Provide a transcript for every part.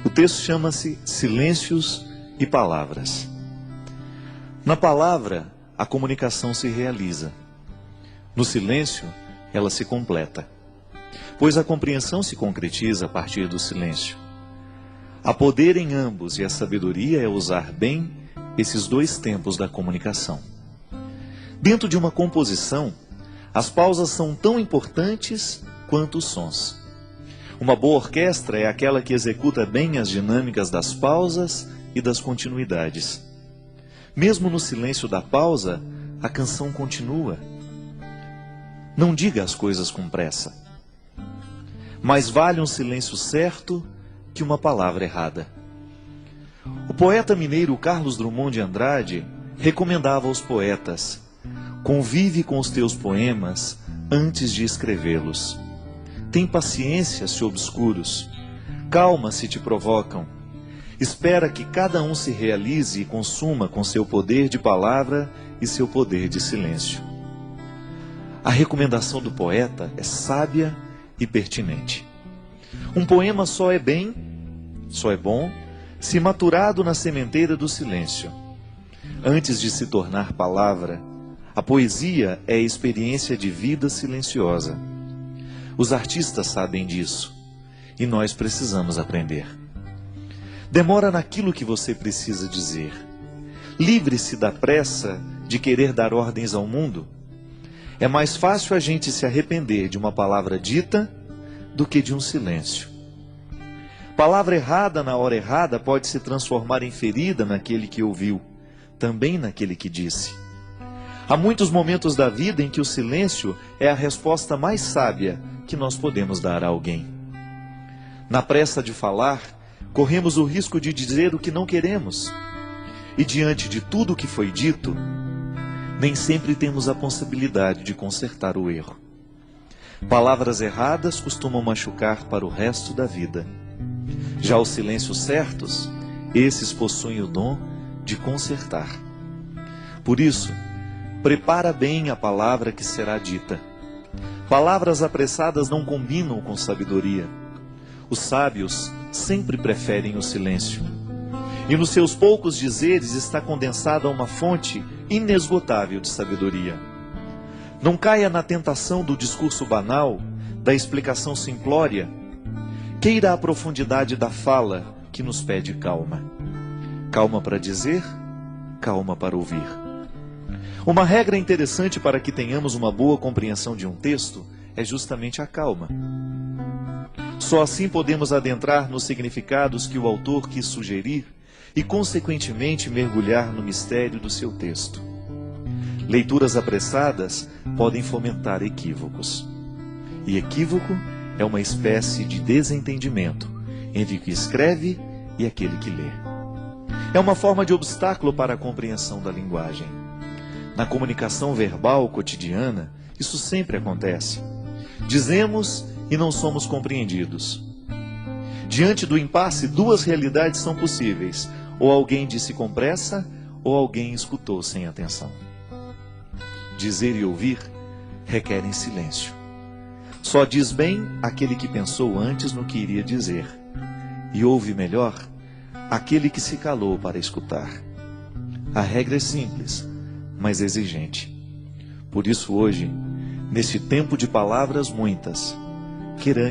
O texto chama-se Silêncios e Palavras. Na palavra, a comunicação se realiza. No silêncio, ela se completa. Pois a compreensão se concretiza a partir do silêncio. Há poder em ambos e a sabedoria é usar bem esses dois tempos da comunicação. Dentro de uma composição, as pausas são tão importantes quanto os sons. Uma boa orquestra é aquela que executa bem as dinâmicas das pausas e das continuidades. Mesmo no silêncio da pausa, a canção continua. Não diga as coisas com pressa. Mais vale um silêncio certo que uma palavra errada. O poeta mineiro Carlos Drummond de Andrade recomendava aos poetas: convive com os teus poemas antes de escrevê-los. Tem paciência se obscuros, calma se te provocam. Espera que cada um se realize e consuma com seu poder de palavra e seu poder de silêncio. A recomendação do poeta é sábia e pertinente. Um poema só é bom, se maturado na sementeira do silêncio. Antes de se tornar palavra, a poesia é a experiência de vida silenciosa. Os artistas sabem disso, e nós precisamos aprender. Demora naquilo que você precisa dizer. Livre-se da pressa de querer dar ordens ao mundo. É mais fácil a gente se arrepender de uma palavra dita do que de um silêncio. Palavra errada na hora errada pode se transformar em ferida naquele que ouviu, também naquele que disse. Há muitos momentos da vida em que o silêncio é a resposta mais sábia que nós podemos dar a alguém. Na pressa de falar, corremos o risco de dizer o que não queremos. E diante de tudo o que foi dito, nem sempre temos a possibilidade de consertar o erro. Palavras erradas costumam machucar para o resto da vida. Já os silêncios certos, esses possuem o dom de consertar. Por isso, prepara bem a palavra que será dita. Palavras apressadas não combinam com sabedoria. Os sábios sempre preferem o silêncio. E nos seus poucos dizeres está condensada uma fonte inesgotável de sabedoria. Não caia na tentação do discurso banal, da explicação simplória. Queira a profundidade da fala que nos pede calma. Calma para dizer, calma para ouvir. Uma regra interessante para que tenhamos uma boa compreensão de um texto é justamente a calma. Só assim podemos adentrar nos significados que o autor quis sugerir e, consequentemente, mergulhar no mistério do seu texto. Leituras apressadas podem fomentar equívocos. E equívoco é uma espécie de desentendimento entre o que escreve e aquele que lê. É uma forma de obstáculo para a compreensão da linguagem. Na comunicação verbal cotidiana, isso sempre acontece. Dizemos e não somos compreendidos. Diante do impasse, duas realidades são possíveis: ou alguém disse com pressa, ou alguém escutou sem atenção. Dizer e ouvir requerem silêncio. Só diz bem aquele que pensou antes no que iria dizer, e ouve melhor aquele que se calou para escutar. A regra é simples, mas exigente. Por isso hoje, neste tempo de palavras muitas,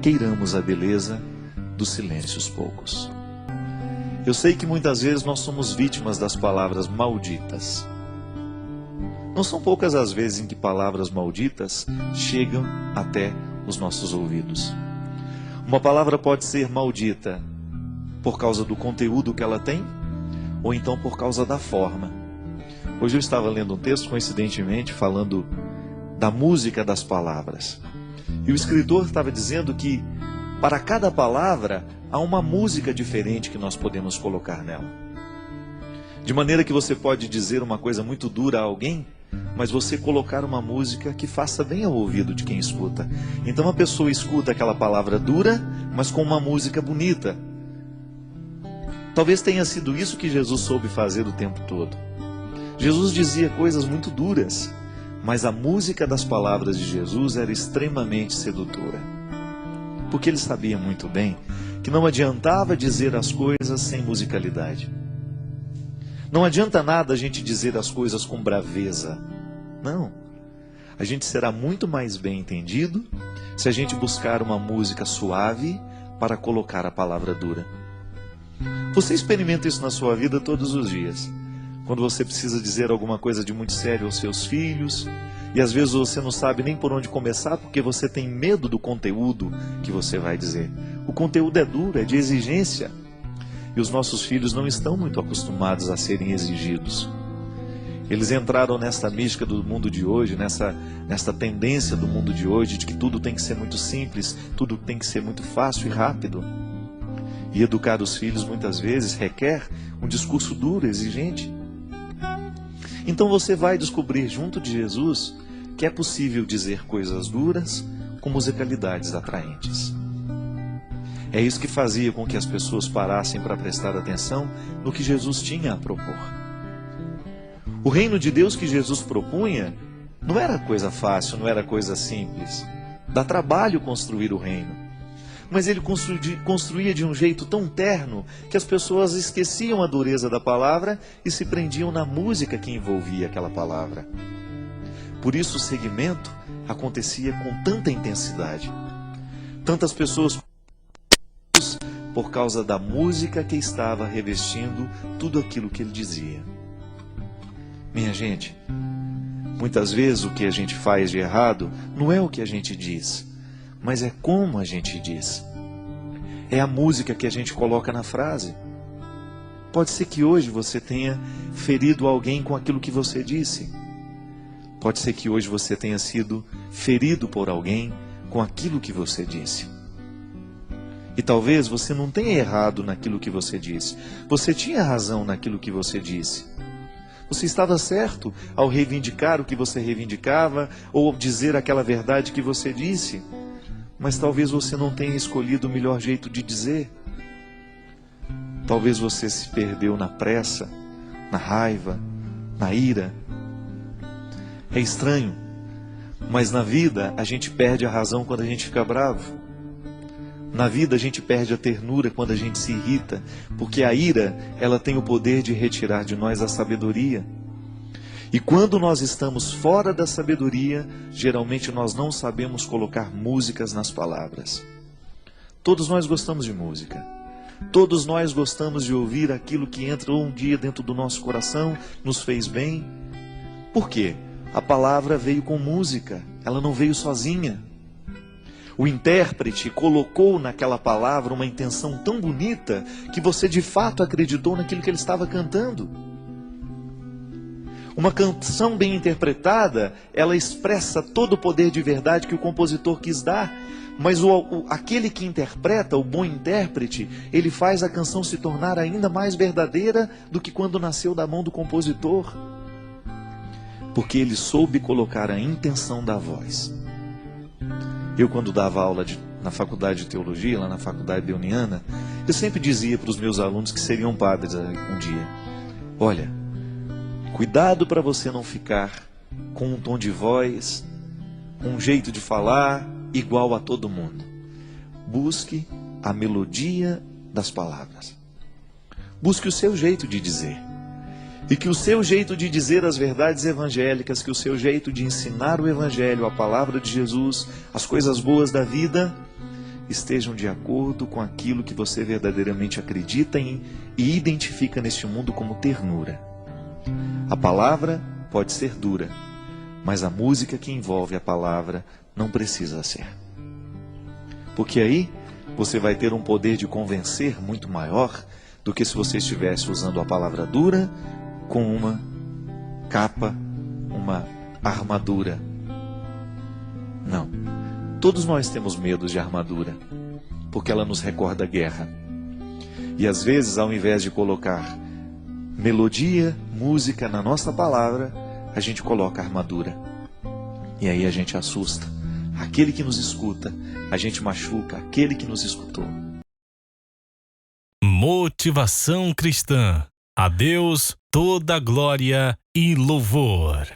queiramos a beleza dos silêncios poucos. Eu sei que muitas vezes nós somos vítimas das palavras malditas. Não são poucas as vezes em que palavras malditas chegam até os nossos ouvidos. Uma palavra pode ser maldita por causa do conteúdo que ela tem, ou então por causa da forma. Hoje eu estava lendo um texto, coincidentemente, falando da música das palavras. E o escritor estava dizendo que para cada palavra há uma música diferente que nós podemos colocar nela. De maneira que você pode dizer uma coisa muito dura a alguém, mas você colocar uma música que faça bem ao ouvido de quem escuta. Então a pessoa escuta aquela palavra dura, mas com uma música bonita. Talvez tenha sido isso que Jesus soube fazer o tempo todo. Jesus dizia coisas muito duras, mas a música das palavras de Jesus era extremamente sedutora. Porque ele sabia muito bem que que não adiantava dizer as coisas sem musicalidade. Não adianta nada a gente dizer as coisas com braveza. Não. A gente será muito mais bem entendido se a gente buscar uma música suave para colocar a palavra dura. Você experimenta isso na sua vida todos os dias. Quando você precisa dizer alguma coisa de muito sério aos seus filhos, e às vezes você não sabe nem por onde começar porque você tem medo do conteúdo que você vai dizer. O conteúdo é duro, é de exigência. E os nossos filhos não estão muito acostumados a serem exigidos. Eles entraram nesta mística do mundo de hoje, nessa tendência do mundo de hoje, de que tudo tem que ser muito simples, tudo tem que ser muito fácil e rápido. E educar os filhos muitas vezes requer um discurso duro, exigente. Então você vai descobrir junto de Jesus que é possível dizer coisas duras com musicalidades atraentes. É isso que fazia com que as pessoas parassem para prestar atenção no que Jesus tinha a propor. O reino de Deus que Jesus propunha não era coisa fácil, não era coisa simples. Dá trabalho construir o reino. Mas ele construía de um jeito tão terno que as pessoas esqueciam a dureza da palavra e se prendiam na música que envolvia aquela palavra. Por isso o seguimento acontecia com tanta intensidade. Tantas pessoas por causa da música que estava revestindo tudo aquilo que ele dizia. Minha gente, muitas vezes o que a gente faz de errado não é o que a gente diz, mas é como a gente diz. É a música que a gente coloca na frase. Pode ser que hoje você tenha ferido alguém com aquilo que você disse. Pode ser que hoje você tenha sido ferido por alguém com aquilo que você disse. E talvez você não tenha errado naquilo que você disse. Você tinha razão naquilo que você disse. Você estava certo ao reivindicar o que você reivindicava ou ao dizer aquela verdade que você disse. Mas talvez você não tenha escolhido o melhor jeito de dizer. Talvez você se perdeu na pressa, na raiva, na ira. É estranho, mas na vida a gente perde a razão quando a gente fica bravo. Na vida a gente perde a ternura quando a gente se irrita, porque a ira, ela tem o poder de retirar de nós a sabedoria. E quando nós estamos fora da sabedoria, geralmente nós não sabemos colocar músicas nas palavras. Todos nós gostamos de música. Todos nós gostamos de ouvir aquilo que entrou um dia dentro do nosso coração, nos fez bem. Por quê? A palavra veio com música, ela não veio sozinha. O intérprete colocou naquela palavra uma intenção tão bonita que você de fato acreditou naquilo que ele estava cantando. Uma canção bem interpretada, ela expressa todo o poder de verdade que o compositor quis dar. Mas aquele que interpreta, o bom intérprete, ele faz a canção se tornar ainda mais verdadeira do que quando nasceu da mão do compositor. Porque ele soube colocar a intenção da voz. Eu, quando dava aula na faculdade de teologia, lá na faculdade leoniana, eu sempre dizia para os meus alunos que seriam padres um dia: olha, cuidado para você não ficar com um tom de voz, um jeito de falar igual a todo mundo. Busque a melodia das palavras. Busque o seu jeito de dizer. E que o seu jeito de dizer as verdades evangélicas, que o seu jeito de ensinar o evangelho, a palavra de Jesus, as coisas boas da vida, estejam de acordo com aquilo que você verdadeiramente acredita em e identifica neste mundo como ternura. A palavra pode ser dura, mas a música que envolve a palavra não precisa ser. Porque aí você vai ter um poder de convencer muito maior do que se você estivesse usando a palavra dura com uma capa, uma armadura. Não. Todos nós temos medo de armadura, porque ela nos recorda a guerra. E às vezes, ao invés de colocar melodia, música na nossa palavra, a gente coloca armadura. E aí a gente assusta aquele que nos escuta, a gente machuca aquele que nos escutou. Motivação cristã. A Deus toda glória e louvor.